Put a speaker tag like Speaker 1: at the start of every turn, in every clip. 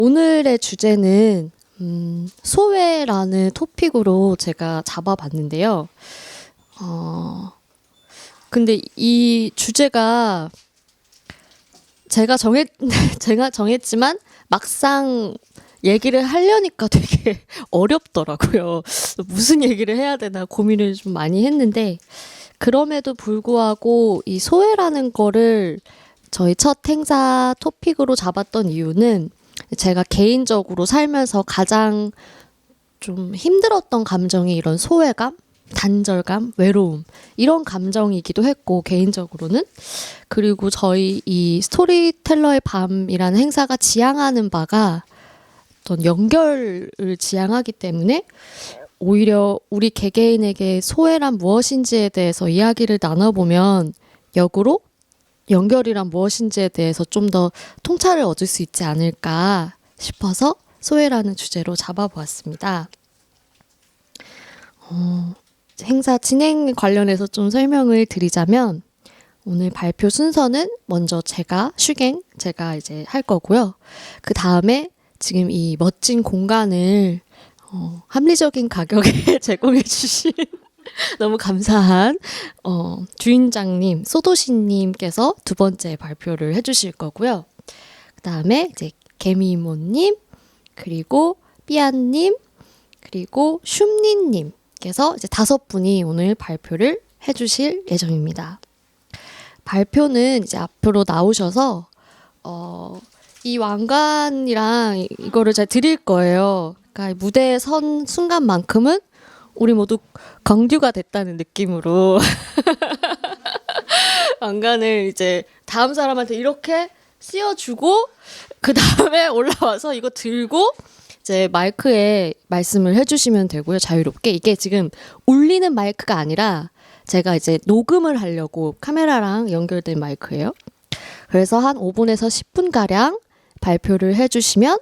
Speaker 1: 오늘의 주제는 소외라는 토픽으로 제가 잡아봤는데요. 근데 이 주제가 제가 정했지만 막상 얘기를 하려니까 되게 어렵더라고요. 무슨 얘기를 해야 되나 고민을 좀 많이 했는데, 그럼에도 불구하고 이 소외라는 거를 저희 첫 행사 토픽으로 잡았던 이유는 제가 개인적으로 살면서 가장 좀 힘들었던 감정이 이런 소외감, 단절감, 외로움, 이런 감정이기도 했고, 개인적으로는. 그리고 저희 이 스토리텔러의 밤이라는 행사가 지향하는 바가 어떤 연결을 지향하기 때문에 오히려 우리 개개인에게 소외란 무엇인지에 대해서 이야기를 나눠보면 역으로 연결이란 무엇인지에 대해서 좀 더 통찰을 얻을 수 있지 않을까 싶어서 소외라는 주제로 잡아보았습니다. 행사 진행 관련해서 좀 설명을 드리자면, 오늘 발표 순서는 먼저 제가 이제 할 거고요. 그 다음에 지금 이 멋진 공간을 합리적인 가격에 제공해 주신 너무 감사한 주인장님, 소도시님께서 두 번째 발표를 해주실 거고요. 그 다음에 이제 개미이모님, 그리고 삐안님, 그리고 슌니님께서 이제 5분이 오늘 발표를 해주실 예정입니다. 발표는 이제 앞으로 나오셔서 이 왕관이랑 이거를 제가 드릴 거예요. 그러니까 무대에 선 순간만큼은 우리 모두 광듀가 됐다는 느낌으로 왕관을 이제 다음 사람한테 이렇게 씌워주고, 그 다음에 올라와서 이거 들고 이제 마이크에 말씀을 해주시면 되고요. 자유롭게. 이게 지금 울리는 마이크가 아니라 제가 이제 녹음을 하려고 카메라랑 연결된 마이크예요. 그래서 한 5분에서 10분가량 발표를 해주시면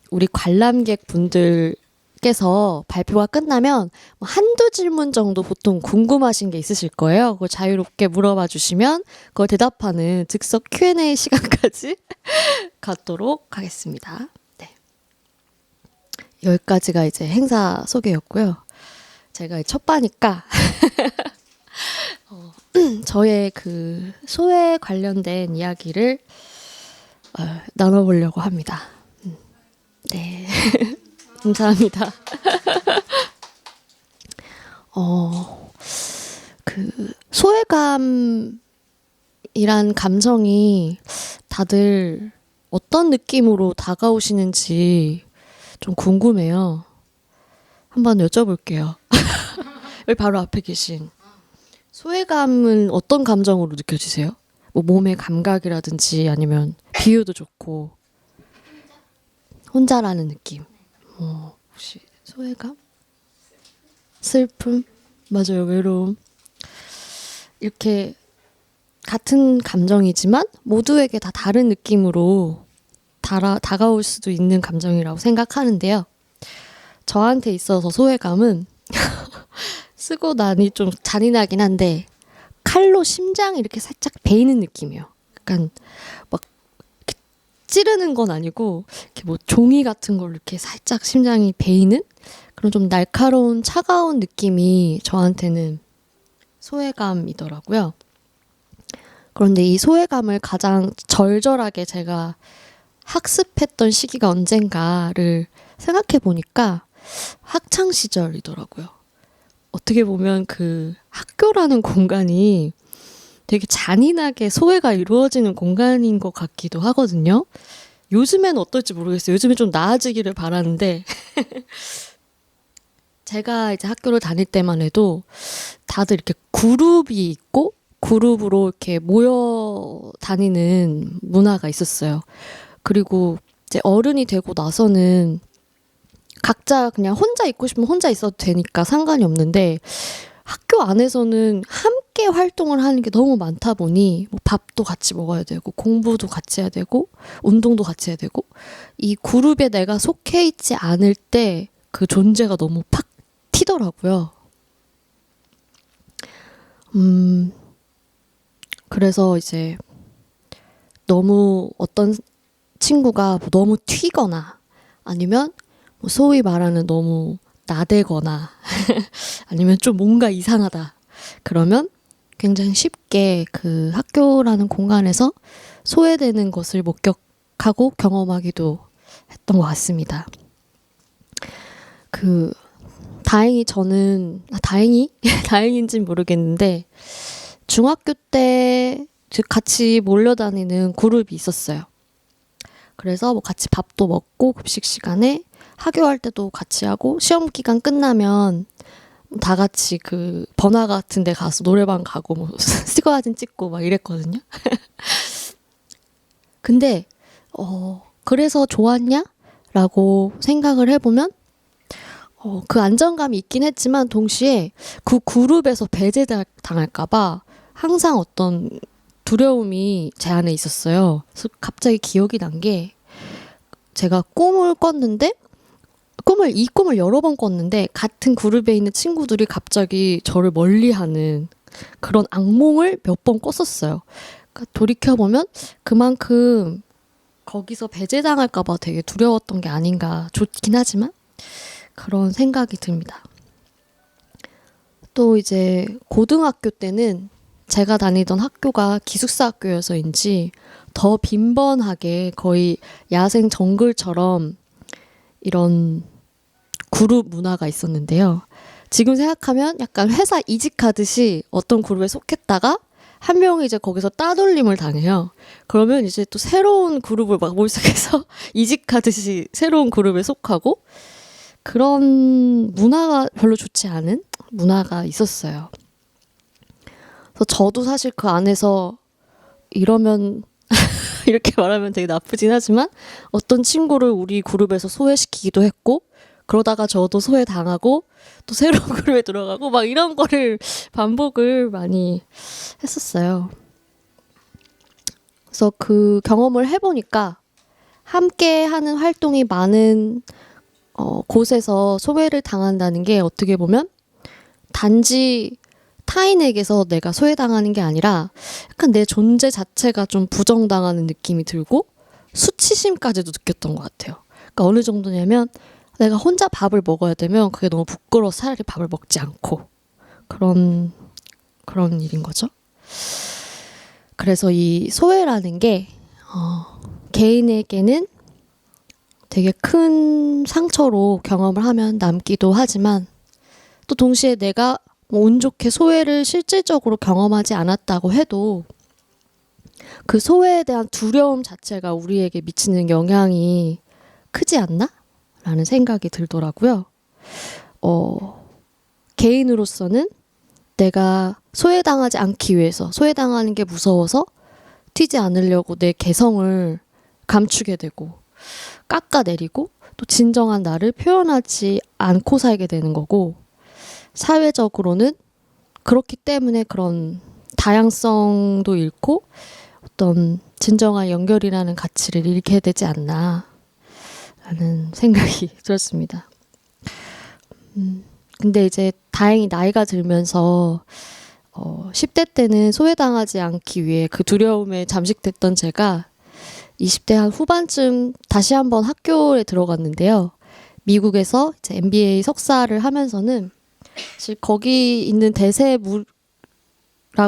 Speaker 1: 우리 관람객 분들께서 발표가 끝나면 한두 질문 정도 보통 궁금하신 게 있으실 거예요. 그걸 자유롭게 물어봐 주시면 그걸 대답하는 즉석 Q&A 시간까지 갖도록 하겠습니다. 네. 여기까지가 이제 행사 소개였고요. 제가 첫 바니까 저의 그 소외 관련된 이야기를 나눠보려고 합니다. 네. 감사합니다. 소외감이란 감정이 다들 어떤 느낌으로 다가오시는지 좀 궁금해요. 한번 여쭤볼게요. 여기 바로 앞에 계신. 소외감은 어떤 감정으로 느껴지세요? 뭐 몸의 감각이라든지 아니면 비유도 좋고. 혼자라는 느낌. 혹시 소외감? 슬픔? 맞아요, 외로움. 이렇게 같은 감정이지만 모두에게 다 다른 느낌으로 다가올 수도 있는 감정이라고 생각하는데요. 저한테 있어서 소외감은 쓰고 나니 좀 잔인하긴 한데 칼로 심장이 이렇게 살짝 베이는 느낌이에요. 약간 막 이렇게 찌르는 건 아니고 이렇게 뭐 종이 같은 걸로 이렇게 살짝 심장이 베이는 그런 좀 날카로운 차가운 느낌이 저한테는 소외감이더라고요. 그런데 이 소외감을 가장 절절하게 제가 학습했던 시기가 언젠가를 생각해 보니까 학창 시절이더라고요. 어떻게 보면 그 학교라는 공간이 되게 잔인하게 소외가 이루어지는 공간인 것 같기도 하거든요. 요즘엔 어떨지 모르겠어요. 요즘엔 좀 나아지기를 바라는데 제가 이제 학교를 다닐 때만 해도 다들 이렇게 그룹이 있고 그룹으로 이렇게 모여 다니는 문화가 있었어요. 그리고 이제 어른이 되고 나서는 각자 그냥 혼자 있고 싶으면 혼자 있어도 되니까 상관이 없는데, 학교 안에서는 함께 활동을 하는 게 너무 많다 보니 뭐 밥도 같이 먹어야 되고 공부도 같이 해야 되고 운동도 같이 해야 되고, 이 그룹에 내가 속해 있지 않을 때 그 존재가 너무 팍 튀더라고요. 그래서 이제 너무 어떤 친구가 뭐 너무 튀거나 아니면 뭐 소위 말하는 너무 나대거나 아니면 좀 뭔가 이상하다. 그러면 굉장히 쉽게 그 학교라는 공간에서 소외되는 것을 목격하고 경험하기도 했던 것 같습니다. 다행히 저는, 다행인지는 모르겠는데, 중학교 때 같이 몰려다니는 그룹이 있었어요. 그래서 뭐 같이 밥도 먹고 급식 시간에 하교할 때도 같이 하고 시험 기간 끝나면 다 같이 그 번화 같은 데 가서 노래방 가고 뭐 스티커 사진 찍고 막 이랬거든요. 근데 그래서 좋았냐? 라고 생각을 해보면 그 안정감이 있긴 했지만 동시에 그 그룹에서 배제당할까봐 항상 어떤 두려움이 제 안에 있었어요. 그래서 갑자기 기억이 난 게 제가 이 꿈을 여러 번 꿨는데 같은 그룹에 있는 친구들이 갑자기 저를 멀리하는 그런 악몽을 몇 번 꿨었어요. 그러니까 돌이켜보면 그만큼 거기서 배제당할까봐 되게 두려웠던 게 아닌가. 좋긴 하지만 그런 생각이 듭니다. 또 이제 고등학교 때는 제가 다니던 학교가 기숙사 학교여서인지 더 빈번하게 거의 야생 정글처럼 이런 그룹 문화가 있었는데요. 지금 생각하면 약간 회사 이직하듯이 어떤 그룹에 속했다가 한 명이 이제 거기서 따돌림을 당해요. 그러면 이제 또 새로운 그룹을 막 몰색해서 이직하듯이 새로운 그룹에 속하고 그런 문화가 별로 좋지 않은 문화가 있었어요. 그래서 저도 사실 그 안에서 이러면 이렇게 말하면 되게 나쁘진 하지만 어떤 친구를 우리 그룹에서 소외시키기도 했고 그러다가 저도 소외당하고 또 새로운 그룹에 들어가고 막 이런 거를 반복을 많이 했었어요. 그래서 그 경험을 해보니까 함께 하는 활동이 많은 곳에서 소외를 당한다는 게 어떻게 보면 단지 타인에게서 내가 소외당하는 게 아니라 약간 내 존재 자체가 좀 부정당하는 느낌이 들고 수치심까지도 느꼈던 것 같아요. 그러니까 어느 정도냐면 내가 혼자 밥을 먹어야 되면 그게 너무 부끄러워서 차라리 밥을 먹지 않고 그런 일인 거죠. 그래서 이 소외라는 게 개인에게는 되게 큰 상처로 경험을 하면 남기도 하지만 또 동시에 내가 운 좋게 소외를 실질적으로 경험하지 않았다고 해도 그 소외에 대한 두려움 자체가 우리에게 미치는 영향이 크지 않나? 라는 생각이 들더라고요. 개인으로서는 내가 소외당하지 않기 위해서, 소외당하는 게 무서워서 튀지 않으려고 내 개성을 감추게 되고, 깎아내리고, 또 진정한 나를 표현하지 않고 살게 되는 거고, 사회적으로는 그렇기 때문에 그런 다양성도 잃고, 어떤 진정한 연결이라는 가치를 잃게 되지 않나, 라는 생각이 들었습니다. 근데 이제 다행히 나이가 들면서 10대 때는 소외당하지 않기 위해 그 두려움에 잠식됐던 제가 20대 한 후반쯤 다시 한번 학교에 들어갔는데요. 미국에서 이제 MBA 석사를 하면서는 사실 거기 있는 대세무라고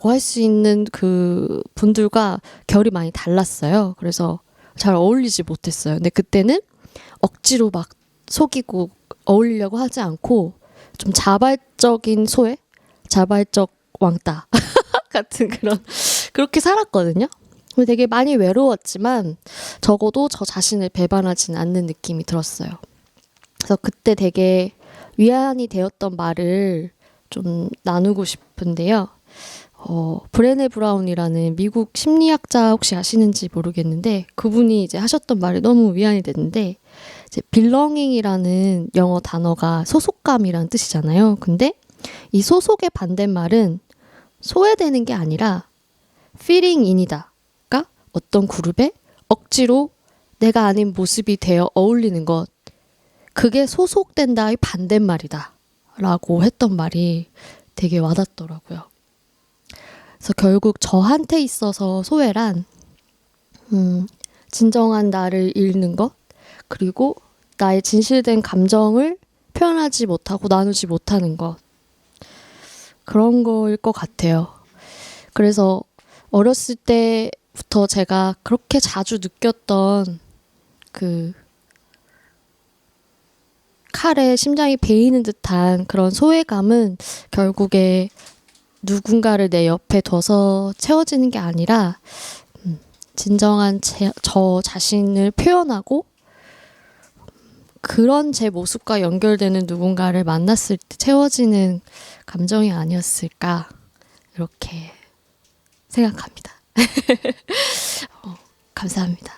Speaker 1: 할 수 있는 그 분들과 결이 많이 달랐어요. 그래서 잘 어울리지 못했어요. 근데 그때는 억지로 막 속이고 어울리려고 하지 않고 좀 자발적인 소외? 자발적 왕따 같은 그렇게 살았거든요. 되게 많이 외로웠지만 적어도 저 자신을 배반하지는 않는 느낌이 들었어요. 그래서 그때 되게 위안이 되었던 말을 좀 나누고 싶은데요. 브레네 브라운이라는 미국 심리학자 혹시 아시는지 모르겠는데 그분이 이제 하셨던 말이 너무 위안이 됐는데 이제 belonging이라는 영어 단어가 소속감이라는 뜻이잖아요. 근데 이 소속의 반대말은 소외되는 게 아니라 fitting in이다. 그러니까 어떤 그룹에 억지로 내가 아닌 모습이 되어 어울리는 것. 그게 소속된다의 반대말이다. 라고 했던 말이 되게 와닿더라고요. 그래서 결국 저한테 있어서 소외란 진정한 나를 잃는 것, 그리고 나의 진실된 감정을 표현하지 못하고 나누지 못하는 것. 그런 거일 것 같아요. 그래서 어렸을 때부터 제가 그렇게 자주 느꼈던 그 칼에 심장이 베이는 듯한 그런 소외감은 결국에 누군가를 내 옆에 둬서 채워지는 게 아니라 진정한 저 자신을 표현하고 그런 제 모습과 연결되는 누군가를 만났을 때 채워지는 감정이 아니었을까 이렇게 생각합니다. 감사합니다.